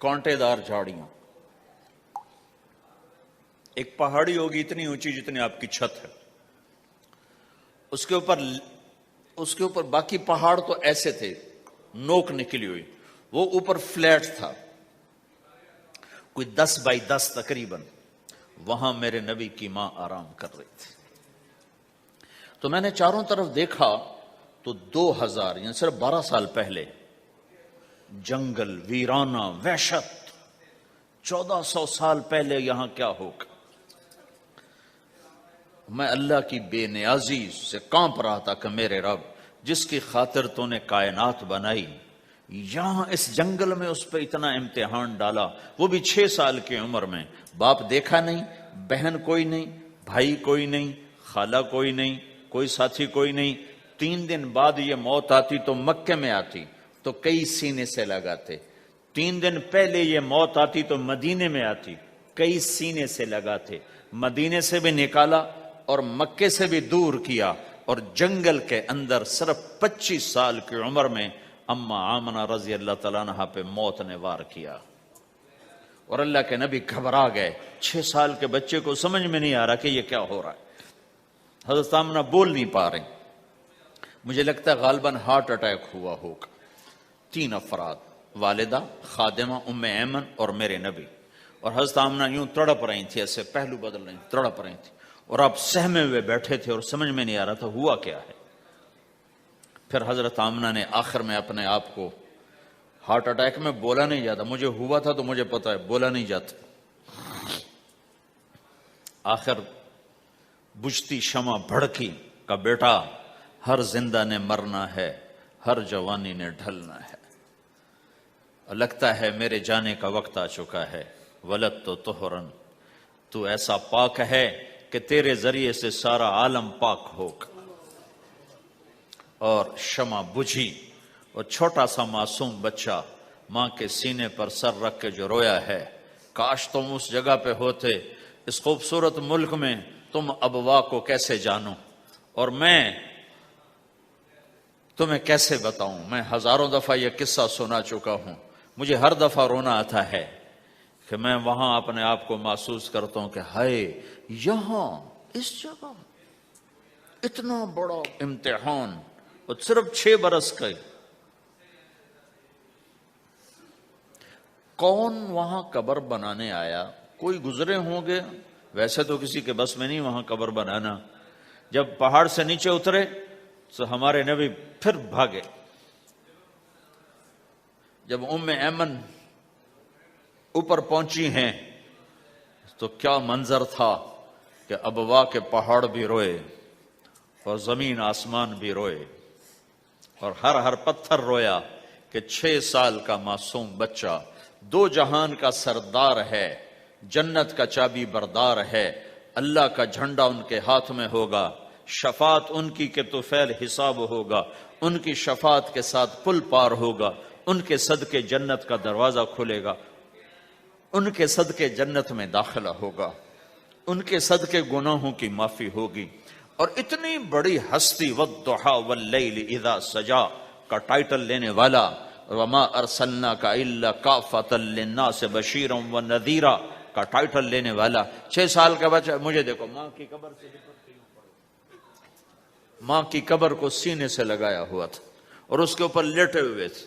کانٹے دار جھاڑیاں، ایک پہاڑی ہوگی اتنی اونچی جتنی آپ کی چھت ہے، اس کے اوپر باقی پہاڑ تو ایسے تھے، نوک نکلی ہوئی، وہ اوپر فلیٹ تھا، کوئی 10 بائی 10 تقریباً۔ وہاں میرے نبی کی ماں آرام کر رہی تھی، تو میں نے چاروں طرف دیکھا تو 2000 یعنی صرف 12 سال پہلے جنگل، ویرانہ، وحشت، 1400 سال پہلے یہاں کیا ہوگا۔ میں اللہ کی بے نیازی سے کانپ رہا تھا کہ میرے رب، جس کی خاطر تو نے کائنات بنائی، یہاں اس جنگل میں اس پہ اتنا امتحان ڈالا، وہ بھی 6 سال کی عمر میں۔ باپ دیکھا نہیں، بہن کوئی نہیں، بھائی کوئی نہیں، خالہ کوئی نہیں، کوئی ساتھی کوئی نہیں۔ 3 دن بعد یہ موت آتی تو مکے میں آتی تو کئی سینے سے لگاتے، 3 دن پہلے یہ موت آتی تو مدینے میں آتی، کئی سینے سے لگاتے، مدینے سے بھی نکالا اور مکے سے بھی دور کیا، اور جنگل کے اندر صرف 25 سال کی عمر میں اما آمنہ رضی اللہ تعالیٰ عنہ پہ موت نے وار کیا، اور اللہ کے نبی گھبرا گئے۔ 6 سال کے بچے کو سمجھ میں نہیں آ رہا کہ یہ کیا ہو رہا ہے۔ حضرت آمنہ بول نہیں پا رہے، مجھے لگتا ہے غالباً ہارٹ اٹیک ہوا ہوگا۔ 3 افراد، والدہ، خادمہ ام ایمن اور میرے نبی، اور حضرت آمنہ یوں تڑپ رہی تھی، ایسے پہلو بدل رہی تھی، تڑپ رہی تھی، اور آپ سہمے ہوئے بیٹھے تھے اور سمجھ میں نہیں آ رہا تھا ہوا کیا ہے۔ پھر حضرت آمنہ نے آخر میں اپنے آپ کو، ہارٹ اٹیک میں بولا نہیں جاتا، مجھے ہوا تھا تو مجھے پتا ہے بولا نہیں جاتا، آخر بجھتی شمع بھڑکی کہ بیٹا، ہر زندہ نے مرنا ہے، ہر جوانی نے ڈھلنا ہے، اور لگتا ہے میرے جانے کا وقت آ چکا ہے۔ ولد تو طہرن، تو ایسا پاک ہے کہ تیرے ذریعے سے سارا عالم پاک ہوگا۔ اور شمع بجھی، اور چھوٹا سا معصوم بچہ ماں کے سینے پر سر رکھ کے جو رویا ہے، کاش تم اس جگہ پہ ہوتے، اس خوبصورت ملک میں، تم ابوا کو کیسے جانو، اور میں تمہیں کیسے بتاؤں۔ میں ہزاروں دفعہ یہ قصہ سنا چکا ہوں، مجھے ہر دفعہ رونا آتا ہے کہ میں وہاں اپنے آپ کو محسوس کرتا ہوں کہ ہائے، یہاں اس جگہ اتنا بڑا امتحان، اور صرف 6 برس کا۔ کون وہاں قبر بنانے آیا؟ کوئی گزرے ہوں گے، ویسے تو کسی کے بس میں نہیں وہاں قبر بنانا۔ جب پہاڑ سے نیچے اترے تو ہمارے نبی پھر بھاگے۔ جب ام ایمن اوپر پہنچی ہیں تو کیا منظر تھا کہ ابوا کے پہاڑ بھی روئے، اور زمین آسمان بھی روئے، اور ہر پتھر رویا کہ 6 سال کا معصوم بچہ 2 جہان کا سردار ہے، جنت کا چابی بردار ہے، اللہ کا جھنڈا ان کے ہاتھ میں ہوگا، شفاعت ان کی کہ طفیل حساب ہوگا، ان کی شفاعت کے ساتھ پل پار ہوگا، ان کے صدقے جنت کا دروازہ کھلے گا، ان کے صدقے جنت میں داخلہ ہوگا، ان کے صدقے گناہوں کی معافی ہوگی۔ اور اتنی بڑی ہستی والضحیٰ واللیل اذا سجا کا ٹائٹل لینے والا، وما ارسلناک الا کافۃ للناس بشیرا ونذیرا کا ٹائٹل لینے والا 6 سال کا بچہ، مجھے دیکھو ماں کی قبر سے ماں کی قبر کو سینے سے لگایا ہوا تھا، اور اس کے اوپر لیٹے ہوئے تھے۔